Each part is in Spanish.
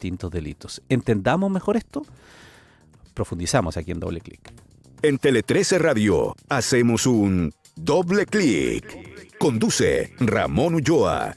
distintos delitos. ¿Entendamos mejor esto? Profundizamos aquí en Doble Clic. En Tele 13 Radio hacemos un doble clic. Conduce Ramón Ulloa.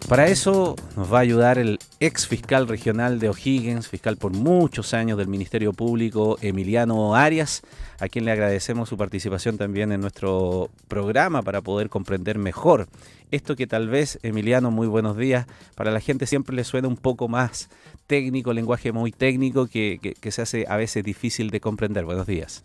Para eso nos va a ayudar el ex fiscal regional de O'Higgins, fiscal por muchos años del Ministerio Público, Emiliano Arias, a quien le agradecemos su participación también en nuestro programa para poder comprender mejor esto que tal vez, Emiliano, muy buenos días, para la gente siempre le suena un poco más técnico, lenguaje muy técnico que se hace a veces difícil de comprender. Buenos días.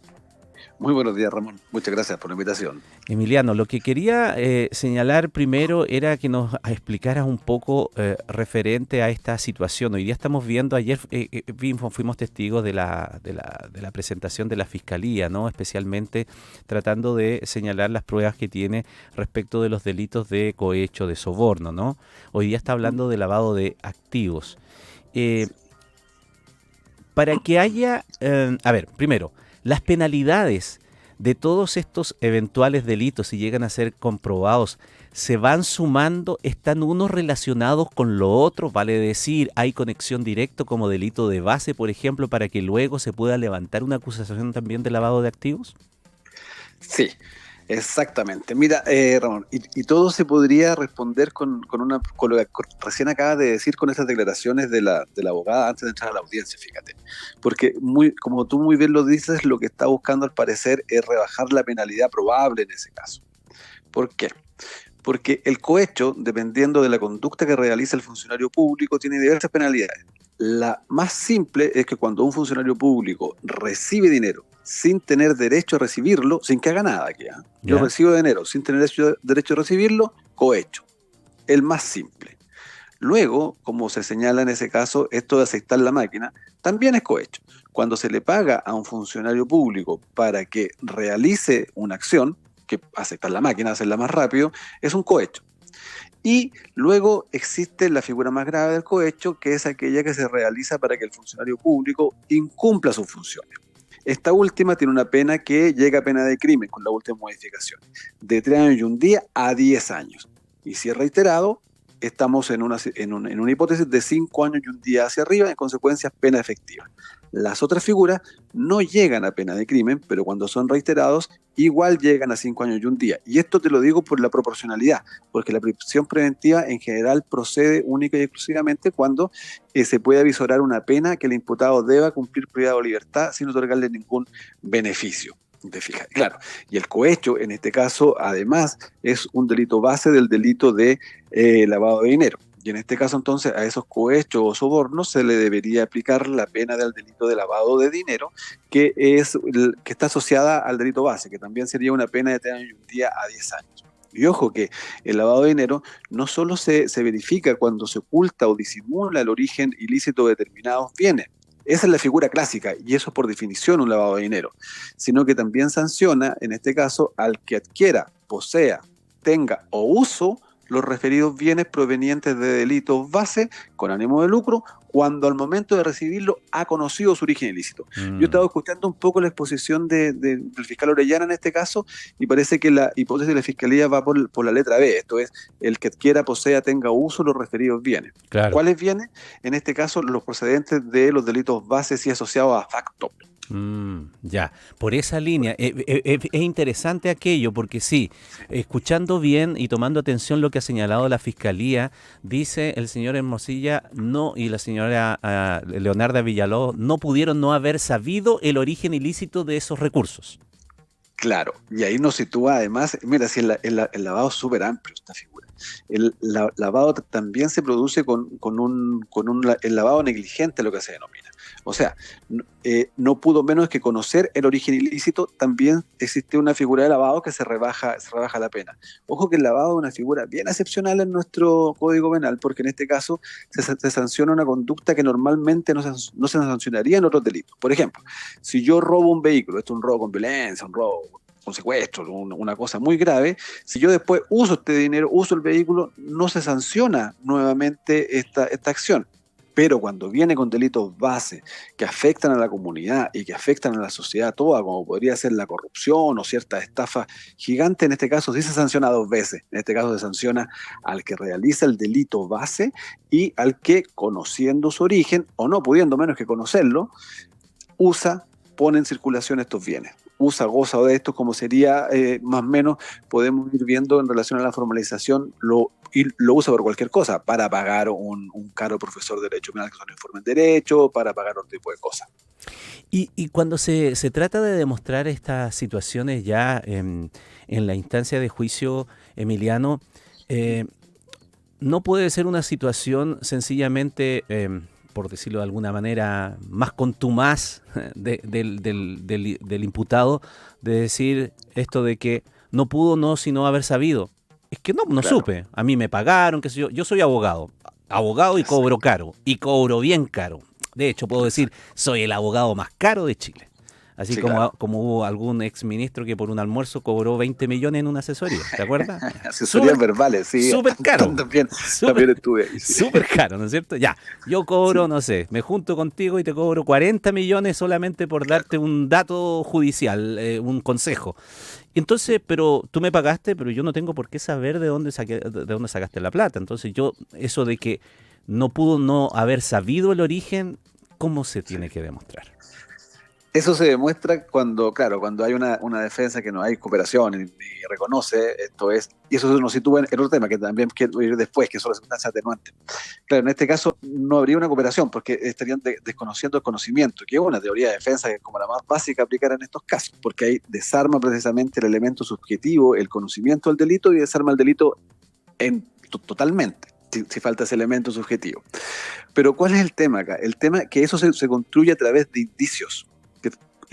Muy buenos días, Ramón. Muchas gracias por la invitación. Emiliano, lo que quería señalar primero era que nos explicaras un poco referente a esta situación. Hoy día estamos viendo, ayer fuimos testigos de la presentación de la Fiscalía, ¿no? Especialmente tratando de señalar las pruebas que tiene respecto de los delitos de cohecho, de soborno, ¿no? Hoy día está hablando de lavado de activos. Para que haya, primero, las penalidades de todos estos eventuales delitos, si llegan a ser comprobados, se van sumando, están unos relacionados con lo otro, vale decir, hay conexión directa como delito de base, por ejemplo, para que luego se pueda levantar una acusación también de lavado de activos. Sí, exactamente. Mira, Ramón, y todo se podría responder con lo que recién acabas de decir con esas declaraciones de la abogada antes de entrar a la audiencia, fíjate. Porque, como tú muy bien lo dices, lo que está buscando al parecer es rebajar la penalidad probable en ese caso. ¿Por qué? Porque el cohecho, dependiendo de la conducta que realiza el funcionario público, tiene diversas penalidades. La más simple es que cuando un funcionario público recibe dinero sin tener derecho a recibirlo, sin que haga nada aquí, yo recibo dinero sin tener derecho a recibirlo, cohecho. El más simple. Luego, como se señala en ese caso, esto de aceptar la máquina, también es cohecho. Cuando se le paga a un funcionario público para que realice una acción, que aceptar la máquina, hacerla más rápido, es un cohecho. Y luego existe la figura más grave del cohecho, que es aquella que se realiza para que el funcionario público incumpla sus funciones. Esta última tiene una pena que llega a pena de crimen con la última modificación, de 3 años y un día a 10 años. Y si es reiterado, estamos en una hipótesis de 5 años y un día hacia arriba, en consecuencia pena efectiva. Las otras figuras no llegan a pena de crimen, pero cuando son reiterados, igual llegan a 5 años y un día. Y esto te lo digo por la proporcionalidad, porque la prisión preventiva en general procede única y exclusivamente cuando se puede avisorar una pena que el imputado deba cumplir privado de libertad sin otorgarle ningún beneficio. ¿Te fijas? Claro, y el cohecho en este caso además es un delito base del delito de lavado de dinero. Y en este caso entonces a esos cohechos o sobornos se le debería aplicar la pena del delito de lavado de dinero que está asociada al delito base, que también sería una pena de 3 años y un día a 10 años. Y ojo que el lavado de dinero no solo se verifica cuando se oculta o disimula el origen ilícito de determinados bienes. Esa es la figura clásica y eso es por definición un lavado de dinero, sino que también sanciona, en este caso, al que adquiera, posea, tenga o uso los referidos bienes provenientes de delitos base con ánimo de lucro cuando al momento de recibirlo ha conocido su origen ilícito. Yo estaba escuchando un poco la exposición del fiscal Orellana en este caso y parece que la hipótesis de la Fiscalía va por la letra B, esto es, el que adquiera, posea, tenga o uso los referidos bienes. Claro. ¿Cuáles bienes? En este caso, los procedentes de los delitos bases y asociados a facto. Ya, por esa línea, es interesante aquello porque sí, escuchando bien y tomando atención lo que ha señalado la Fiscalía, dice el señor Hermosilla no y la señora Leonarda Villalobos no pudieron no haber sabido el origen ilícito de esos recursos. Claro, y ahí nos sitúa además, mira, si el lavado es súper amplio esta figura. El lavado también se produce con el lavado negligente, lo que se denomina. O sea, no pudo menos que conocer el origen ilícito, también existe una figura de lavado que se rebaja la pena. Ojo que el lavado es una figura bien excepcional en nuestro Código Penal, porque en este caso se sanciona una conducta que normalmente no se sancionaría en otros delitos. Por ejemplo, si yo robo un vehículo, esto es un robo con violencia, un robo con secuestro, una cosa muy grave, si yo después uso este dinero, uso el vehículo, no se sanciona nuevamente esta acción. Pero cuando viene con delitos base que afectan a la comunidad y que afectan a la sociedad toda, como podría ser la corrupción o ciertas estafas gigantes, en este caso sí se sanciona 2 veces. En este caso se sanciona al que realiza el delito base y al que, conociendo su origen, o no pudiendo menos que conocerlo, pone en circulación estos bienes. Goza de esto, como sería más o menos, podemos ir viendo en relación a la formalización, y lo usa por cualquier cosa, para pagar un caro profesor de Derecho Penal que se informe en Derecho, para pagar otro tipo de cosas. Y cuando se trata de demostrar estas situaciones ya en la instancia de juicio, Emiliano, no puede ser una situación sencillamente, por decirlo de alguna manera, más contumaz del imputado, de decir esto de que no pudo no sino haber sabido. Es que no claro. Supe. A mí me pagaron, qué sé yo. Yo soy abogado y cobro caro, y cobro bien caro. De hecho, puedo decir, soy el abogado más caro de Chile. Así sí, como hubo algún exministro que por un almuerzo cobró 20 millones en una asesoría, ¿te acuerdas? Asesorías verbales, sí. Súper caro. También estuve ahí. Sí. Súper caro, ¿no es cierto? Ya, yo cobro, no sé, me junto contigo y te cobro 40 millones solamente por darte un dato judicial, un consejo. Entonces, pero tú me pagaste, pero yo no tengo por qué saber de dónde sacaste la plata. Entonces eso de que no pudo no haber sabido el origen, ¿cómo se tiene que demostrar? Eso se demuestra cuando hay una defensa que no hay cooperación y reconoce esto es, y eso nos sitúa en otro tema que también quiero ir después, que son las circunstancias atenuantes. Claro, en este caso no habría una cooperación porque estarían desconociendo el conocimiento, que es una teoría de defensa que es como la más básica aplicar en estos casos, porque ahí desarma precisamente el elemento subjetivo, el conocimiento del delito, y desarma el delito totalmente. Si falta ese elemento subjetivo. Pero ¿cuál es el tema acá? El tema es que eso se construye a través de indicios.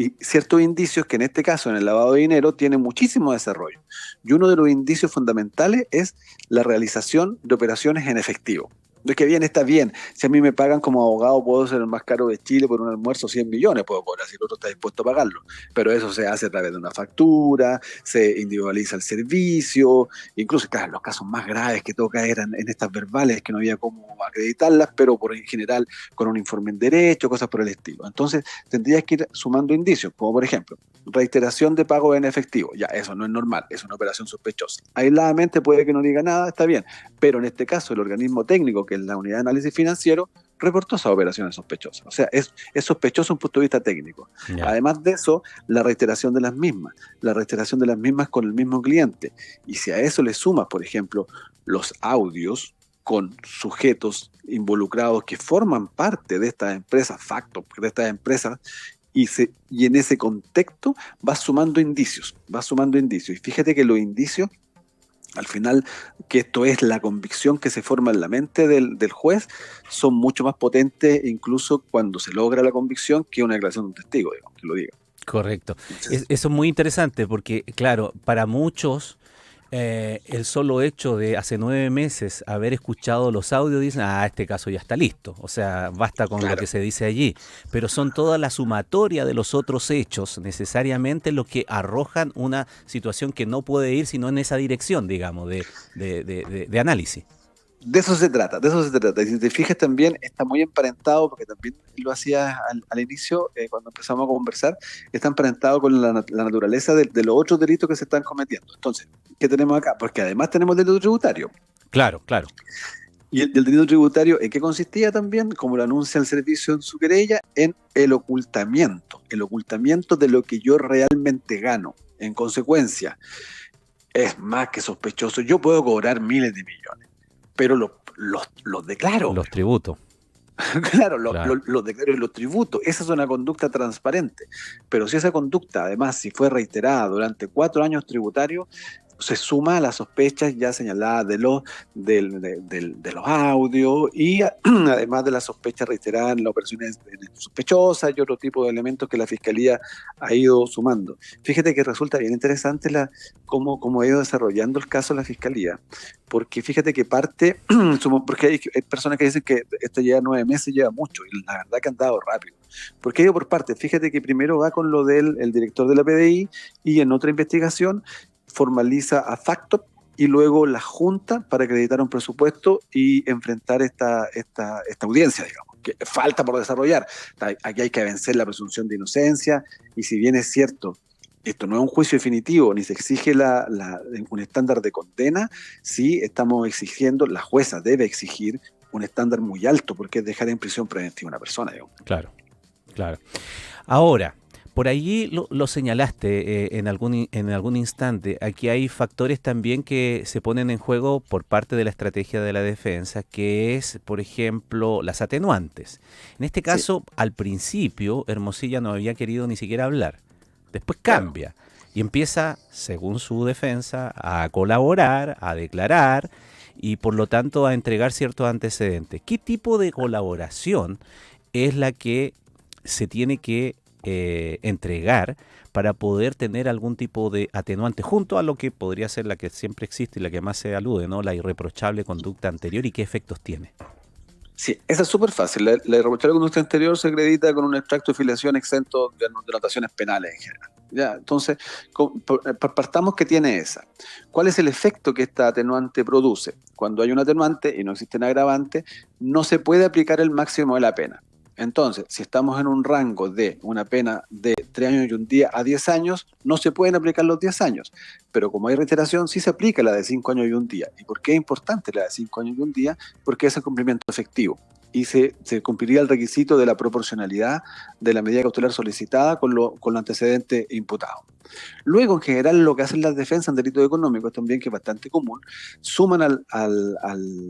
Y ciertos indicios que en este caso, en el lavado de dinero, tienen muchísimo desarrollo. Y uno de los indicios fundamentales es la realización de operaciones en efectivo. No es que bien, está bien. Si a mí me pagan como abogado, puedo ser el más caro de Chile por un almuerzo, 100 millones puedo cobrar, si el otro está dispuesto a pagarlo. Pero eso se hace a través de una factura, se individualiza el servicio, incluso, claro, los casos más graves que toca eran en estas verbales, que no había cómo acreditarlas, pero por en general con un informe en derecho, cosas por el estilo. Entonces, tendrías que ir sumando indicios, como por ejemplo, reiteración de pago en efectivo. Ya, eso no es normal, es una operación sospechosa. Aisladamente puede que no diga nada, está bien, pero en este caso el organismo técnico, que es la unidad de análisis financiero, reportó esas operaciones sospechosas. O sea, es sospechoso desde un punto de vista técnico. Yeah. Además de eso, la reiteración de las mismas con el mismo cliente. Y si a eso le sumas, por ejemplo, los audios con sujetos involucrados que forman parte de estas empresas, de estas empresas, y en ese contexto vas sumando indicios. Y fíjate que los indicios, al final, que esto es la convicción que se forma en la mente del juez, son mucho más potentes incluso cuando se logra la convicción que una declaración de un testigo, digamos, que lo diga. Correcto. Eso es muy interesante porque, claro, para muchos el solo hecho de hace 9 meses haber escuchado los audios dicen, este caso ya está listo, o sea, basta con lo que se dice allí, pero son toda la sumatoria de los otros hechos necesariamente los que arrojan una situación que no puede ir sino en esa dirección, digamos, de análisis. De eso se trata. Y si te fijas también, está muy emparentado, porque también lo hacía al inicio, cuando empezamos a conversar, está emparentado con la naturaleza de los otros delitos que se están cometiendo. Entonces, ¿qué tenemos acá? Porque además tenemos el delito tributario. Claro. Y el delito tributario, ¿en qué consistía también? Como lo anuncia el servicio en su querella, en el ocultamiento de lo que yo realmente gano. En consecuencia, es más que sospechoso. Yo puedo cobrar miles de millones, pero los declaro. Los tributos. Claro, los declaro y los tributos. Esa es una conducta transparente. Pero si esa conducta, además, si fue reiterada durante 4 años tributarios, se suma a las sospechas ya señaladas de los audios y además de las sospechas reiteradas en las operaciones sospechosas y otro tipo de elementos que la Fiscalía ha ido sumando. Fíjate que resulta bien interesante cómo ha ido desarrollando el caso la Fiscalía, porque fíjate que parte, porque hay personas que dicen que esto lleva 9 meses, lleva mucho, y la verdad que han dado rápido. Porque ha ido por partes. Fíjate que primero va con lo del director de la PDI y en otra investigación formaliza a Factop y luego la Junta para acreditar un presupuesto y enfrentar esta audiencia, digamos. que falta por desarrollar. Aquí hay que vencer la presunción de inocencia, y si bien es cierto, esto no es un juicio definitivo, ni se exige un estándar de condena, sí estamos exigiendo, la jueza debe exigir un estándar muy alto, porque es dejar en prisión preventiva a una persona, digamos. Claro, claro. Ahora, por allí lo señalaste en algún instante. Aquí hay factores también que se ponen en juego por parte de la estrategia de la defensa, que es, por ejemplo, las atenuantes. En este caso, sí, al principio, Hermosilla no había querido ni siquiera hablar. Después cambia y empieza, según su defensa, a colaborar, a declarar y, por lo tanto, a entregar ciertos antecedentes. ¿Qué tipo de colaboración es la que se tiene que entregar para poder tener algún tipo de atenuante junto a lo que podría ser la que siempre existe y la que más se alude, ¿no? La irreprochable conducta anterior, y qué efectos tiene? Sí, esa es súper fácil. La irreprochable conducta anterior se acredita con un extracto de filiación exento de anotaciones penales en general. Ya, entonces, partamos que tiene esa. ¿Cuál es el efecto que esta atenuante produce? Cuando hay un atenuante y no existe un agravante, no se puede aplicar el máximo de la pena. Entonces, si estamos en un rango de una pena de 3 años y un día a 10 años, no se pueden aplicar los 10 años. Pero como hay reiteración, sí se aplica la de 5 años y un día. ¿Y por qué es importante la de 5 años y un día? Porque es el cumplimiento efectivo. Y se cumpliría el requisito de la proporcionalidad de la medida cautelar solicitada con lo antecedente imputado. Luego, en general, lo que hacen las defensas en delitos económicos, también que es bastante común, suman a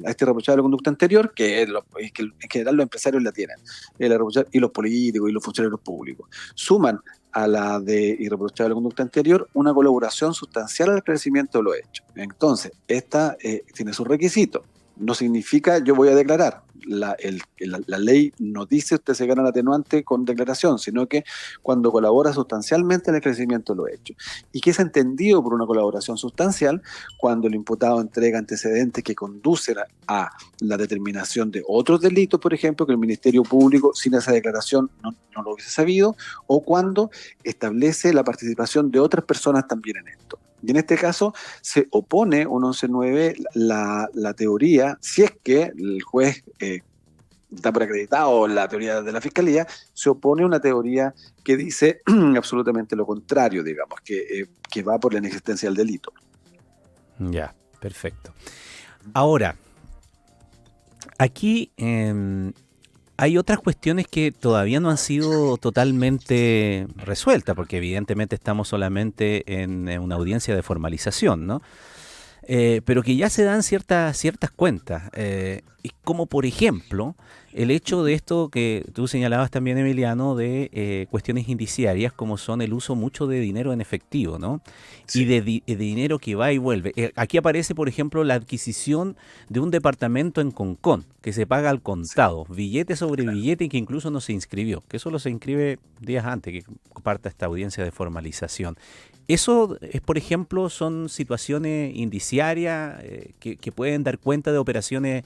este irreprochable conducta anterior, que en general los empresarios la tienen, y los políticos y los funcionarios públicos. Suman a la de irreprochable conducta anterior una colaboración sustancial al esclarecimiento de los hechos. Entonces, esta tiene sus requisitos. No significa yo voy a declarar. La ley no dice usted se gana el atenuante con declaración, sino que cuando colabora sustancialmente en el esclarecimiento de los hechos. ¿Y qué es entendido por una colaboración sustancial? Cuando el imputado entrega antecedentes que conducen a la determinación de otros delitos, por ejemplo, que el Ministerio Público sin esa declaración no lo hubiese sabido, o cuando establece la participación de otras personas también en esto. Y en este caso se opone un 11.9 la teoría, si es que el juez da por acreditado la teoría de la Fiscalía, se opone una teoría que dice absolutamente lo contrario, digamos, que va por la inexistencia del delito. Ya, perfecto. Ahora, aquí hay otras cuestiones que todavía no han sido totalmente resueltas, porque evidentemente estamos solamente en una audiencia de formalización, ¿no? Pero que ya se dan ciertas cuentas, como por ejemplo el hecho de esto que tú señalabas también, Emiliano, de cuestiones indiciarias, como son el uso mucho de dinero en efectivo, ¿no? Sí. Y de dinero que va y vuelve. Aquí aparece, por ejemplo, la adquisición de un departamento en Concón, que se paga al contado, sí, billete sobre billete, y que incluso no se inscribió, que solo se inscribe días antes que parta esta audiencia de formalización. Eso, por ejemplo, son situaciones indiciarias que pueden dar cuenta de operaciones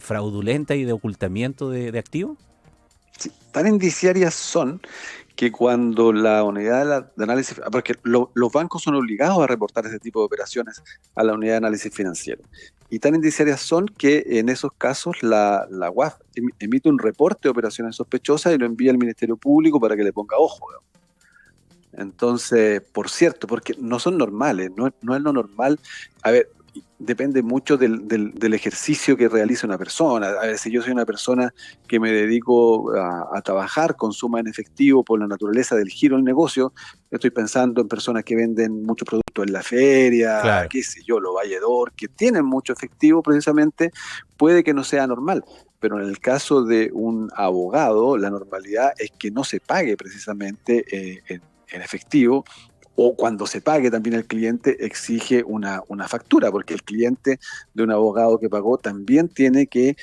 fraudulentas y de ocultamiento de activos. Sí, tan indiciarias son que cuando la unidad de análisis, porque los bancos son obligados a reportar ese tipo de operaciones a la unidad de análisis financiero, y tan indiciarias son que en esos casos la UAF emite un reporte de operaciones sospechosas y lo envía al Ministerio Público para que le ponga ojo. Entonces, por cierto, porque no son normales, no es lo normal. A ver, depende mucho del ejercicio que realiza una persona. A ver, si yo soy una persona que me dedico a trabajar con suma en efectivo por la naturaleza del giro del negocio, estoy pensando en personas que venden muchos productos en la feria, claro, qué sé yo, los valledor, que tienen mucho efectivo precisamente, puede que no sea normal. Pero en el caso de un abogado, la normalidad es que no se pague precisamente en efectivo, o cuando se pague también el cliente exige una factura, porque el cliente de un abogado que pagó también tiene que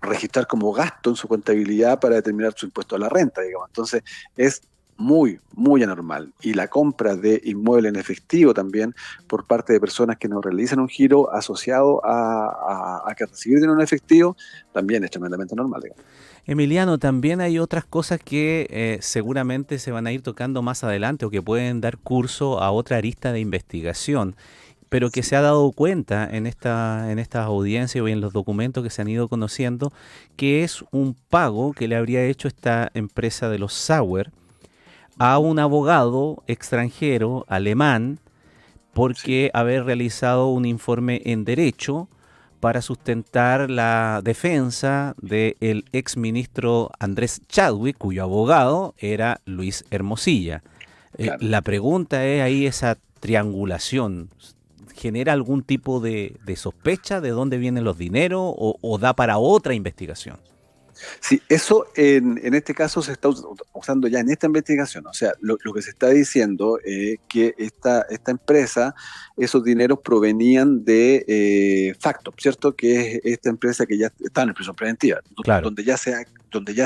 registrar como gasto en su contabilidad para determinar su impuesto a la renta, digamos. Entonces es muy, muy anormal. Y la compra de inmueble en efectivo también por parte de personas que no realizan un giro asociado a que recibir dinero en efectivo también es tremendamente normal, digamos. Emiliano, también hay otras cosas que seguramente se van a ir tocando más adelante o que pueden dar curso a otra arista de investigación. pero que se ha dado cuenta en estas audiencias o en los documentos que se han ido conociendo, que es un pago que le habría hecho esta empresa de los Sauer a un abogado extranjero, alemán, porque haber realizado un informe en derecho para sustentar la defensa del exministro Andrés Chadwick, cuyo abogado era Luis Hermosilla. Claro. La pregunta es ahí, esa triangulación, ¿genera algún tipo de sospecha de dónde vienen los dineros o da para otra investigación? Sí, eso en este caso se está usando ya en esta investigación. O sea, lo que se está diciendo es que esta empresa, esos dineros provenían de Factop, ¿cierto? Que es esta empresa que ya está en prisión preventiva, Claro. donde ya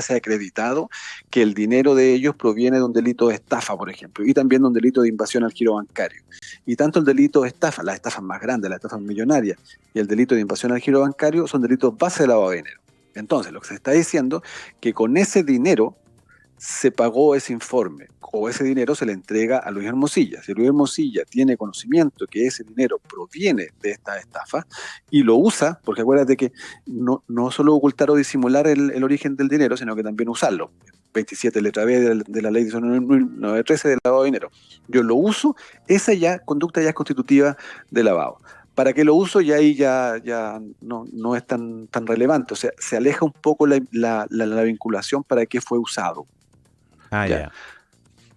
se ha acreditado que el dinero de ellos proviene de un delito de estafa, por ejemplo, y también de un delito de invasión al giro bancario. Y tanto el delito de estafa, las estafas más grandes, las estafas millonarias, y el delito de invasión al giro bancario son delitos base de lavado de dinero. Entonces, lo que se está diciendo que con ese dinero se pagó ese informe, o ese dinero se le entrega a Luis Hermosilla. Si Luis Hermosilla tiene conocimiento que ese dinero proviene de esta estafa y lo usa, porque acuérdate que no solo ocultar o disimular el origen del dinero, sino que también usarlo. 27 letra B de la ley 1913 del lavado de dinero. Yo lo uso, esa conducta ya es constitutiva de lavado. ¿Para qué lo uso? Y ahí ya no es tan relevante. O sea, se aleja un poco la vinculación para qué fue usado.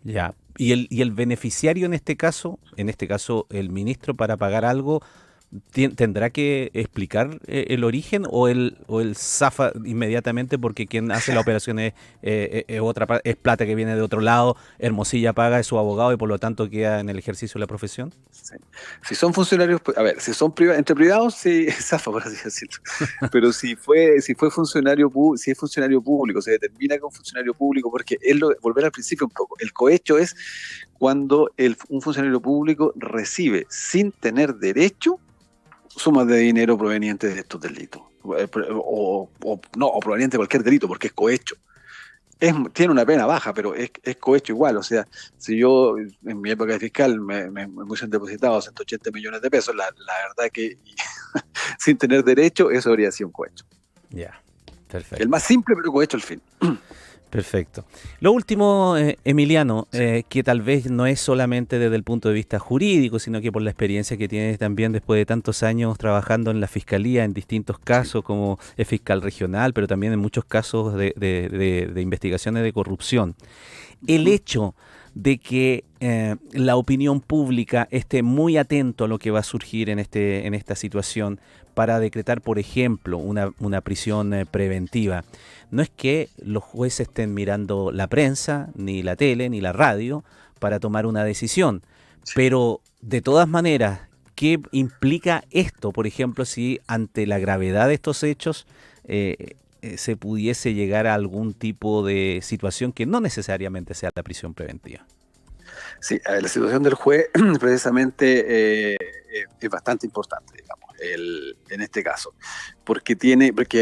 Ya. ¿Y el beneficiario en este caso el ministro, para pagar algo, tendrá que explicar el origen o él zafa inmediatamente porque quien hace la operación es plata que viene de otro lado, Hermosilla paga, es su abogado y por lo tanto queda en el ejercicio de la profesión? Sí. Si son funcionarios, si son entre privados, sí, zafa, por así decirlo. Pero si es funcionario público, se determina que es un funcionario público, porque volver al principio un poco, el cohecho es cuando un funcionario público recibe sin tener derecho sumas de dinero provenientes de estos delitos, o provenientes de cualquier delito, porque es cohecho. Tiene una pena baja, pero es cohecho igual. O sea, si yo en mi época de fiscal me hubiesen depositado 180 millones de pesos, la verdad que sin tener derecho, eso habría sido un cohecho. Ya, perfecto. El más simple, pero cohecho al fin. Perfecto. Lo último, Emiliano, que tal vez no es solamente desde el punto de vista jurídico, sino que por la experiencia que tienes también después de tantos años trabajando en la fiscalía en distintos casos, como es fiscal regional, pero también en muchos casos de investigaciones de corrupción. El hecho de que la opinión pública esté muy atento a lo que va a surgir en esta situación para decretar, por ejemplo, una prisión preventiva. No es que los jueces estén mirando la prensa, ni la tele, ni la radio para tomar una decisión, pero de todas maneras, ¿qué implica esto? Por ejemplo, si ante la gravedad de estos hechos se pudiese llegar a algún tipo de situación que no necesariamente sea la prisión preventiva. Sí, la situación del juez precisamente es bastante importante, digamos, en este caso, porque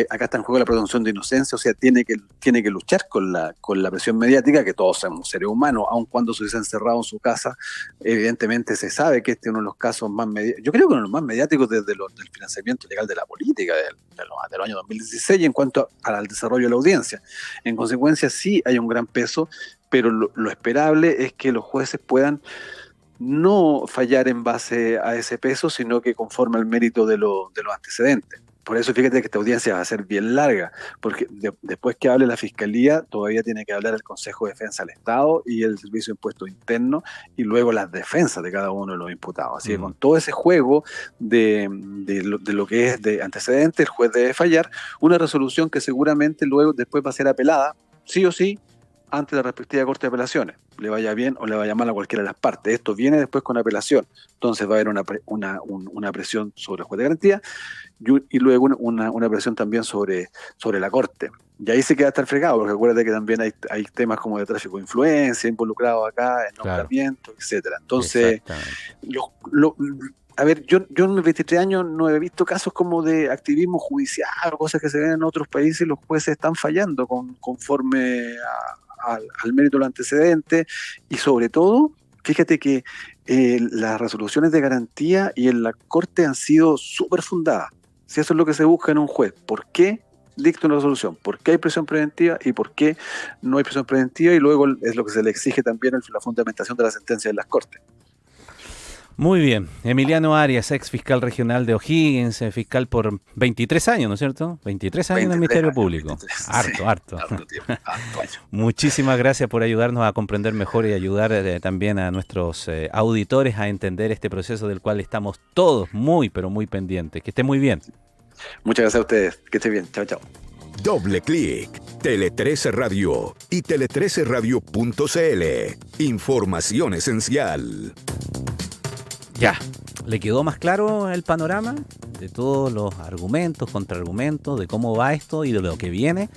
acá está en juego la presunción de inocencia, o sea, tiene que luchar con la presión mediática, que todos somos seres humanos, aun cuando se hubiese encerrado en su casa. Evidentemente se sabe que este es uno de los casos más mediáticos, yo creo que uno de los más mediáticos desde del financiamiento ilegal de la política del año 2016 en cuanto al desarrollo de la audiencia. En consecuencia, sí hay un gran peso, pero lo esperable es que los jueces puedan no fallar en base a ese peso, sino que conforme al mérito de los antecedentes. Por eso fíjate que esta audiencia va a ser bien larga, porque después que hable la Fiscalía, todavía tiene que hablar el Consejo de Defensa del Estado y el Servicio de Impuesto Interno, y luego las defensas de cada uno de los imputados. Así que con todo ese juego de lo que es de antecedentes, el juez debe fallar una resolución que seguramente luego después va a ser apelada, sí o sí, ante la respectiva Corte de Apelaciones, le vaya bien o le vaya mal a cualquiera de las partes. Esto viene después con apelación, entonces va a haber una presión sobre el juez de garantía y luego una presión también sobre la Corte. Y ahí se queda estar fregado, porque acuérdate que también hay temas como de tráfico de influencia involucrados acá, en nombramiento, etcétera. Entonces, a ver, yo en mis 23 años no he visto casos como de activismo judicial o cosas que se ven en otros países y los jueces están fallando conforme al mérito de los antecedentes, y sobre todo, fíjate que las resoluciones de garantía y en la Corte han sido súper fundadas. Si eso es lo que se busca en un juez, ¿por qué dicta una resolución? ¿Por qué hay prisión preventiva y por qué no hay prisión preventiva? Y luego es lo que se le exige también la fundamentación de la sentencia de las Cortes. Muy bien. Emiliano Arias, ex fiscal regional de O'Higgins, fiscal por 23 años, ¿no es cierto? 23 años en el Ministerio Público. 23, Harto. Harto tiempo, harto año. Muchísimas gracias por ayudarnos a comprender mejor y ayudar también a nuestros auditores a entender este proceso del cual estamos todos muy, pero muy pendientes. Que esté muy bien. Muchas gracias a ustedes. Que esté bien. Chao, chao. Doble clic, Tele 13 Radio y tele13radio.cl. Información esencial. Ya, ¿le quedó más claro el panorama de todos los argumentos, contraargumentos, de cómo va esto y de lo que viene?